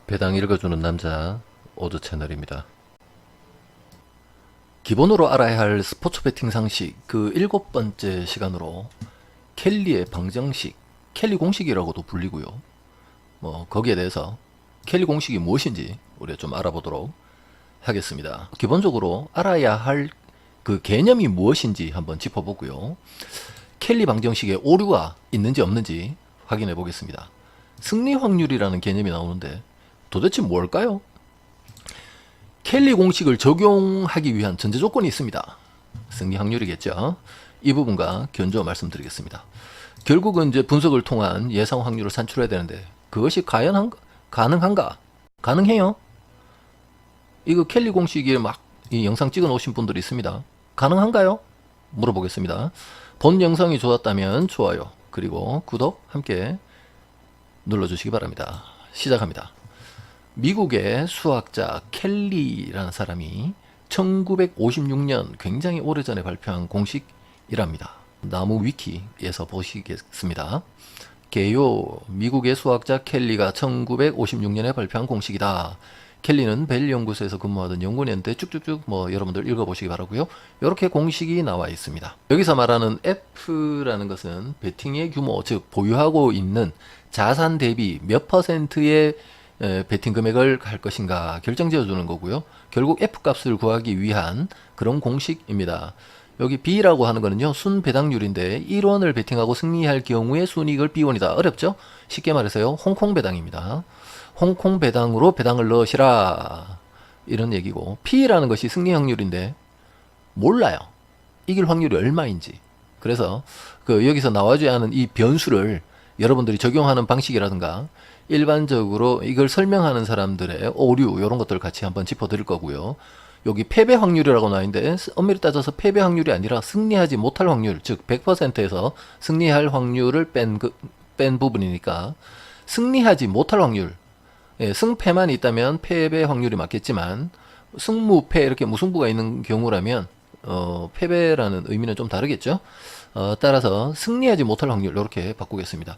배당 읽어주는 남자 오드 채널입니다. 기본으로 알아야 할 스포츠 베팅 상식 그 7번째 시간으로 켈리의 방정식, 켈리 공식이라고도 불리고요. 거기에 대해서 켈리 공식이 무엇인지 우리가 좀 알아보도록 하겠습니다. 기본적으로 알아야 할 그 개념이 무엇인지 한번 짚어보고요. 켈리 방정식에 오류가 있는지 없는지 확인해 보겠습니다. 승리 확률이라는 개념이 나오는데 도대체 뭘까요? 켈리 공식을 적용하기 위한 전제 조건이 있습니다. 승리 확률이겠죠. 이 부분과 견주어 말씀드리겠습니다. 결국은 이제 분석을 통한 예상 확률을 산출해야 되는데 그것이 과연 가능한가? 가능해요. 이거 켈리 공식에 막 이 영상 찍어 놓으신 분들이 있습니다. 가능한가요? 물어보겠습니다. 본 영상이 좋았다면 좋아요, 그리고 구독 함께 눌러주시기 바랍니다. 시작합니다. 미국의 수학자 켈리라는 사람이 1956년 굉장히 오래전에 발표한 공식이랍니다. 나무 위키에서 보시겠습니다. 개요, 미국의 수학자 켈리가 1956년에 발표한 공식이다. 켈리는 벨 연구소에서 근무하던 연구원인데 쭉쭉쭉 여러분들 읽어보시기 바라고요. 이렇게 공식이 나와 있습니다. 여기서 말하는 F라는 것은 베팅의 규모, 즉 보유하고 있는 자산 대비 몇 퍼센트의 베팅 금액을 갈 것인가 결정지어 주는 거고요. 결국 F 값을 구하기 위한 그런 공식입니다. 여기 B라고 하는 거는요, 순 배당률인데 1원을 베팅하고 승리할 경우에 순이익을 B원이다. 어렵죠? 쉽게 말해서요, 홍콩 배당입니다. 홍콩 배당으로 배당을 넣으시라, 이런 얘기고, P라는 것이 승리 확률인데 몰라요. 이길 확률이 얼마인지. 그래서 여기서 나와줘야 하는 이 변수를 여러분들이 적용하는 방식이라든가 일반적으로 이걸 설명하는 사람들의 오류, 이런 것들을 같이 한번 짚어드릴 거고요. 여기 패배 확률이라고 나와 있는데 엄밀히 따져서 패배 확률이 아니라 승리하지 못할 확률, 즉 100%에서 승리할 확률을 뺀 부분이니까 승리하지 못할 확률, 승패만 있다면 패배 확률이 맞겠지만 승무패 이렇게 무승부가 있는 경우라면 패배라는 의미는 좀 다르겠죠. 따라서 승리하지 못할 확률 이렇게 바꾸겠습니다.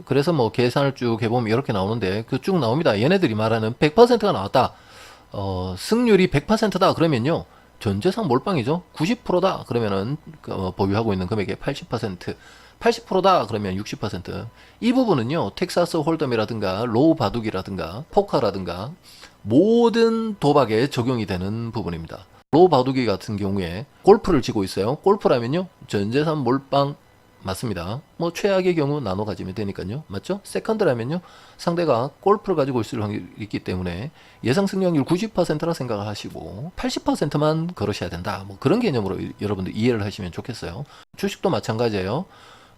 그래서 계산을 쭉 해보면 이렇게 나오는데 쭉 나옵니다. 얘네들이 말하는 100%가 나왔다. 승률이 100%다 그러면요, 전재산 몰빵이죠. 90%다 그러면은 보유하고 있는 금액의 80%, 80%다 그러면 60%. 이 부분은요, 텍사스 홀덤이라든가 로우 바둑이라든가 포커라든가 모든 도박에 적용이 되는 부분입니다. 로우 바둑이 같은 경우에 골프를 치고 있어요. 골프라면요, 전재산 몰빵 맞습니다. 최악의 경우 나눠 가지면 되니까요. 맞죠? 세컨드라면요, 상대가 골프를 가지고 있을 확률이 있기 때문에 예상 승리 확률 90%라 생각을 하시고 80%만 걸으셔야 된다. 그런 개념으로 여러분들 이해를 하시면 좋겠어요. 주식도 마찬가지예요.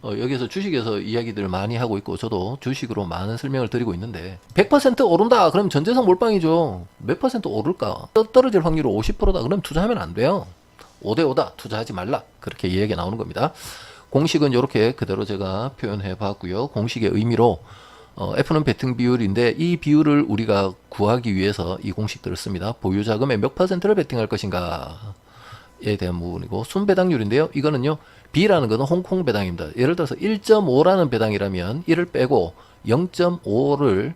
여기서 주식에서 이야기들을 많이 하고 있고 저도 주식으로 많은 설명을 드리고 있는데 100% 오른다 그럼 전재산 몰빵이죠. 몇 퍼센트 오를까? 떨어질 확률이 50%다 그럼 투자하면 안 돼요. 5대5다 투자하지 말라, 그렇게 이야기가 나오는 겁니다. 공식은 이렇게 그대로 제가 표현해 봤고요. 공식의 의미로 F는 베팅 비율인데 이 비율을 우리가 구하기 위해서 이 공식들을 씁니다. 보유 자금의 몇 퍼센트를 베팅할 것인가에 대한 부분이고, 순배당률인데요. 이거는요, B라는 것은 홍콩 배당입니다. 예를 들어서 1.5라는 배당이라면 1을 빼고 0.5를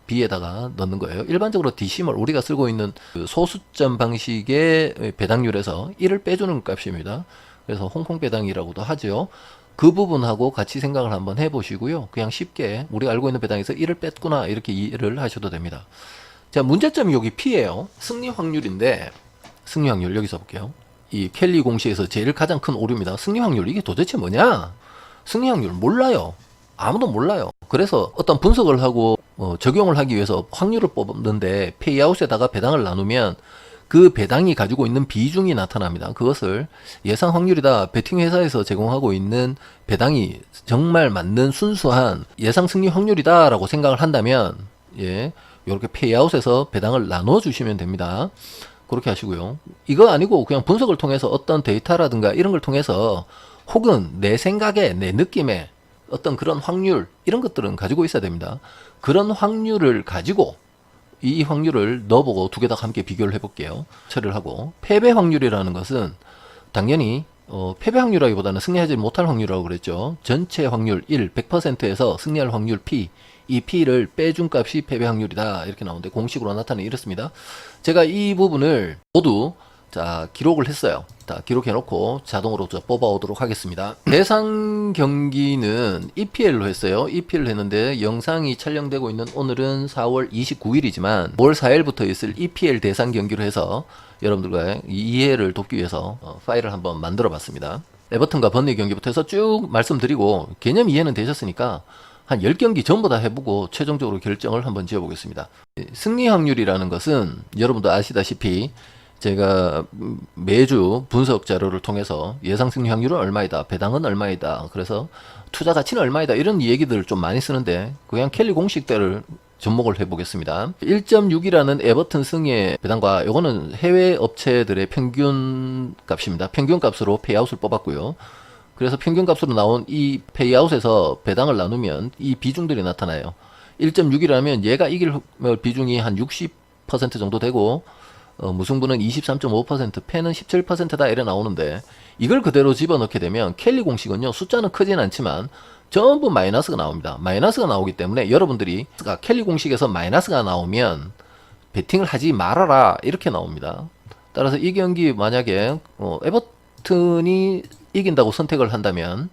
B에다가 넣는 거예요. 일반적으로 디시멀 우리가 쓰고 있는 소수점 방식의 배당률에서 1을 빼주는 값입니다. 그래서 홍콩 배당이라고도 하죠. 그 부분하고 같이 생각을 한번 해보시고요. 그냥 쉽게 우리가 알고 있는 배당에서 1을 뺐구나 이렇게 이해를 하셔도 됩니다. 자, 문제점이 여기 P예요. 승리 확률인데, 승리 확률 여기서 볼게요. 이 켈리 공식에서 제일 가장 큰 오류입니다. 승리 확률, 이게 도대체 뭐냐? 승리 확률 몰라요. 아무도 몰라요. 그래서 어떤 분석을 하고 적용을 하기 위해서 확률을 뽑는데 페이아웃에다가 배당을 나누면 그 배당이 가지고 있는 비중이 나타납니다. 그것을 예상 확률이다, 베팅 회사에서 제공하고 있는 배당이 정말 맞는 순수한 예상 승리 확률이다 라고 생각을 한다면, 이렇게 페이아웃에서 배당을 나눠 주시면 됩니다. 그렇게 하시고요. 이거 아니고 그냥 분석을 통해서 어떤 데이터라든가 이런 걸 통해서 혹은 내 생각에 내 느낌에 어떤 그런 확률, 이런 것들은 가지고 있어야 됩니다. 그런 확률을 가지고 이 확률을 넣어보고 두 개 다 함께 비교를 해볼게요. 처리를 하고, 패배 확률이라는 것은 당연히 패배 확률이라기보다는 승리하지 못할 확률이라고 그랬죠. 전체 확률 1, 100%에서 승리할 확률 P, 이 P를 빼준 값이 패배 확률이다. 이렇게 나오는데 공식으로 나타내는 이렇습니다. 제가 이 부분을 모두 자 기록을 했어요. 자 기록해 놓고 자동으로 뽑아 오도록 하겠습니다. 대상 경기는 EPL로 했어요. EPL로 했는데 영상이 촬영되고 있는 오늘은 4월 29일이지만 5월 4일부터 있을 EPL 대상 경기로 해서 여러분들과 이해를 돕기 위해서 파일을 한번 만들어 봤습니다. 에버튼과 번리 경기부터 해서 쭉 말씀드리고 개념 이해는 되셨으니까 한 10경기 전부 다 해보고 최종적으로 결정을 한번 지어보겠습니다. 승리 확률이라는 것은 여러분도 아시다시피 제가 매주 분석 자료를 통해서 예상 승리 확률은 얼마이다, 배당은 얼마이다, 그래서 투자 가치는 얼마이다 이런 얘기들을 좀 많이 쓰는데 그냥 켈리 공식대를 접목을 해보겠습니다. 1.6이라는 에버튼 승의 배당과 이거는 해외 업체들의 평균 값입니다. 평균 값으로 페이아웃을 뽑았고요. 그래서 평균 값으로 나온 이 페이아웃에서 배당을 나누면 이 비중들이 나타나요. 1.6이라면 얘가 이길 비중이 한 60% 정도 되고 무승부는 23.5%, 패는 17%다 이래 나오는데 이걸 그대로 집어넣게 되면 켈리 공식은요 숫자는 크진 않지만 전부 마이너스가 나옵니다. 마이너스가 나오기 때문에 여러분들이 켈리 공식에서 마이너스가 나오면 베팅을 하지 말아라 이렇게 나옵니다. 따라서 이 경기 만약에 에버튼이 이긴다고 선택을 한다면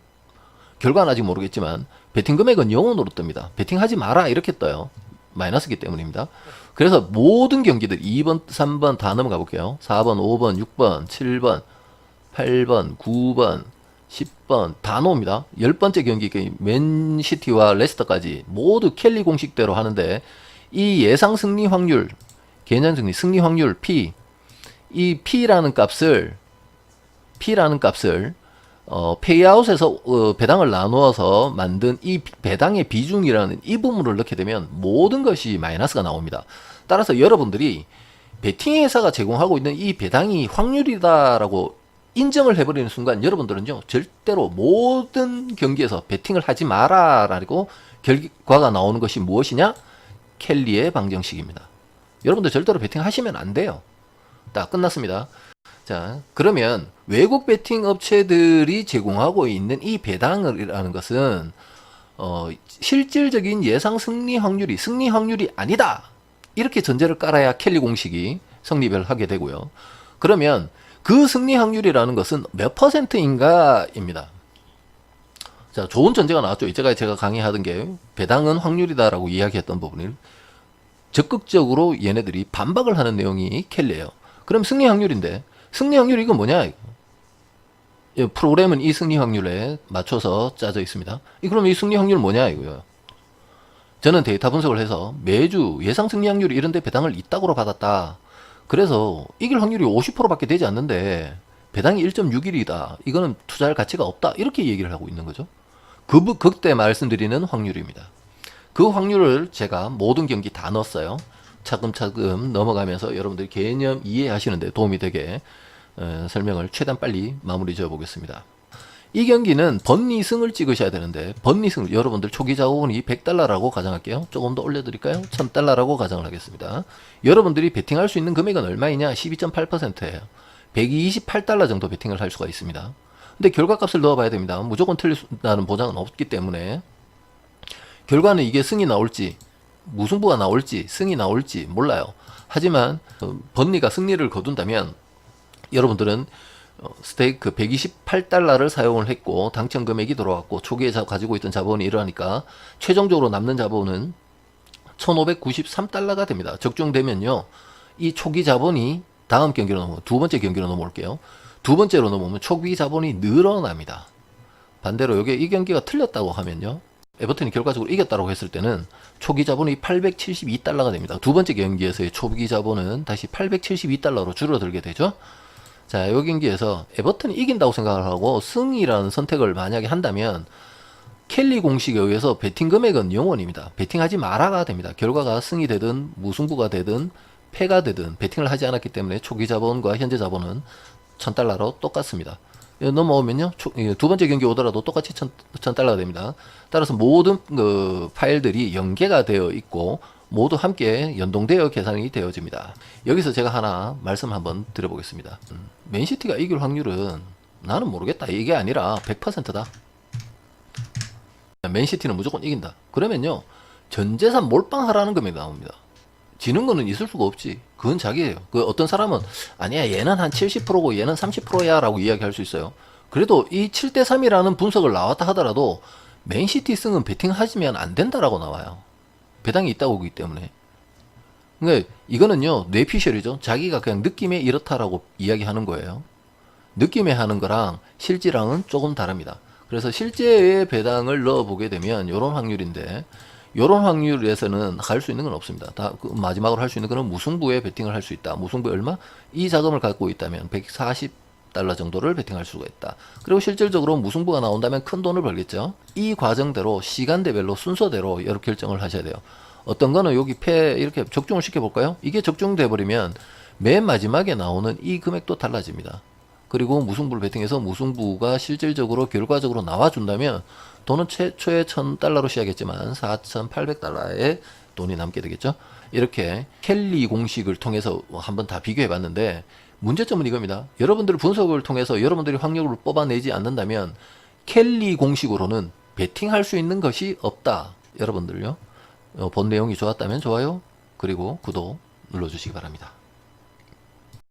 결과는 아직 모르겠지만 베팅 금액은 0원으로 뜹니다. 베팅하지 마라 이렇게 떠요. 마이너스이기 때문입니다. 그래서 모든 경기들 2번, 3번 다 넘어가 볼게요. 4번, 5번, 6번, 7번, 8번, 9번, 10번 다 나옵니다. 10번째 경기 맨시티와 레스터까지 모두 켈리 공식대로 하는데 이 예상 승리 확률, 개년 승리 확률 P, 이 P라는 값을 페이아웃에서 배당을 나누어서 만든 이 배당의 비중이라는 이 부분을 넣게 되면 모든 것이 마이너스가 나옵니다. 따라서 여러분들이 베팅 회사가 제공하고 있는 이 배당이 확률이다라고 인정을 해버리는 순간 여러분들은요 절대로 모든 경기에서 베팅을 하지 마라라고 결과가 나오는 것이 무엇이냐? 켈리의 방정식입니다. 여러분들 절대로 베팅 하시면 안 돼요. 딱 끝났습니다. 자, 그러면 외국 베팅 업체들이 제공하고 있는 이 배당이라는 것은 실질적인 예상 승리 확률이 아니다. 이렇게 전제를 깔아야 켈리 공식이 성립을 하게 되고요. 그러면 그 승리 확률이라는 것은 몇 %인가입니다. 자, 좋은 전제가 나왔죠. 제가 강의하던 게 배당은 확률이다라고 이야기했던 부분을 적극적으로 얘네들이 반박을 하는 내용이 켈리예요. 그럼 승리 확률인데 승리 확률 이건 뭐냐? 프로그램은 이 승리 확률에 맞춰서 짜져 있습니다. 그럼 이 승리 확률은 뭐냐 이거요. 저는 데이터 분석을 해서 매주 예상 승리 확률이 이런데 배당을 이따구로 받았다. 그래서 이길 확률이 50%밖에 되지 않는데 배당이 1.6일이다. 이거는 투자할 가치가 없다. 이렇게 얘기를 하고 있는 거죠. 그때 말씀드리는 확률입니다. 그 확률을 제가 모든 경기 다 넣었어요. 차근차근 넘어가면서 여러분들이 개념 이해하시는데 도움이 되게 설명을 최대한 빨리 마무리 지어 보겠습니다. 이 경기는 번리승을 찍으셔야 되는데 번리승 여러분들 초기 자본이 100달러라고 가정할게요. 조금 더 올려드릴까요? 1000달러라고 가정을 하겠습니다. 여러분들이 베팅할 수 있는 금액은 얼마이냐? 12.8%예요. 128달러 정도 베팅을 할 수가 있습니다. 근데 결과값을 넣어봐야 됩니다. 무조건 틀린다는 보장은 없기 때문에 결과는 이게 승이 나올지 무승부가 나올지 승이 나올지 몰라요. 하지만 번리가 승리를 거둔다면 여러분들은 스테이크 128달러를 사용을 했고 당첨 금액이 들어왔고 초기에 가지고 있던 자본이 이러하니까 최종적으로 남는 자본은 1593달러가 됩니다. 적중되면요 이 초기 자본이 다음 경기로 넘어오면 두 번째 경기로 넘어올게요. 두 번째로 넘어오면 초기 자본이 늘어납니다. 반대로 이게 이 경기가 틀렸다고 하면요 에버튼이 결과적으로 이겼다고 했을 때는 초기 자본이 872달러가 됩니다. 두 번째 경기에서의 초기 자본은 다시 872달러로 줄어들게 되죠. 자, 이 경기에서 에버튼이 이긴다고 생각을 하고 승이라는 선택을 만약에 한다면 켈리 공식에 의해서 베팅 금액은 0원입니다. 베팅하지 마라가 됩니다. 결과가 승이 되든 무승부가 되든 패가 되든 베팅을 하지 않았기 때문에 초기 자본과 현재 자본은 1000달러로 똑같습니다. 넘어오면요 두 번째 경기 오더라도 똑같이 1000달러가 됩니다. 따라서 모든 파일들이 연계가 되어 있고 모두 함께 연동되어 계산이 되어집니다. 여기서 제가 하나 말씀 한번 드려보겠습니다. 맨시티가 이길 확률은 나는 모르겠다 이게 아니라 100%다. 맨시티는 무조건 이긴다. 그러면요 전 재산 몰빵하라는 금액이 나옵니다. 지는 거는 있을 수가 없지. 그건 자기예요. 그 어떤 사람은 아니야 얘는 한 70%고 얘는 30%야 라고 이야기할 수 있어요. 그래도 이 7대3이라는 분석을 나왔다 하더라도 맨시티 승은 베팅하시면 안 된다라고 나와요. 배당이 있다고 보기 때문에. 그러니까 이거는요 뇌피셜이죠. 자기가 그냥 느낌에 이렇다라고 이야기하는 거예요. 느낌에 하는 거랑 실제랑은 조금 다릅니다. 그래서 실제의 배당을 넣어보게 되면 이런 확률인데 이런 확률에서는 할 수 있는 건 없습니다. 그 마지막으로 할 수 있는 거는 무승부에 베팅을 할 수 있다. 무승부에 얼마? 이 자금을 갖고 있다면 140달러 정도를 베팅할 수가 있다. 그리고 실질적으로 무승부가 나온다면 큰 돈을 벌겠죠. 이 과정대로 시간대별로 순서대로 여러 결정을 하셔야 돼요. 어떤 거는 여기 이렇게 적중을 시켜볼까요? 이게 적중돼 버리면 맨 마지막에 나오는 이 금액도 달라집니다. 그리고 무승부를 베팅해서 무승부가 실질적으로 결과적으로 나와준다면 돈은 최초에 1,000달러로 시작했지만 4,800달러의 돈이 남게 되겠죠. 이렇게 켈리 공식을 통해서 한번 다 비교해 봤는데 문제점은 이겁니다. 여러분들 분석을 통해서 여러분들이 확률을 뽑아내지 않는다면 켈리 공식으로는 베팅할 수 있는 것이 없다. 여러분들요. 본 내용이 좋았다면 좋아요, 그리고 구독 눌러주시기 바랍니다.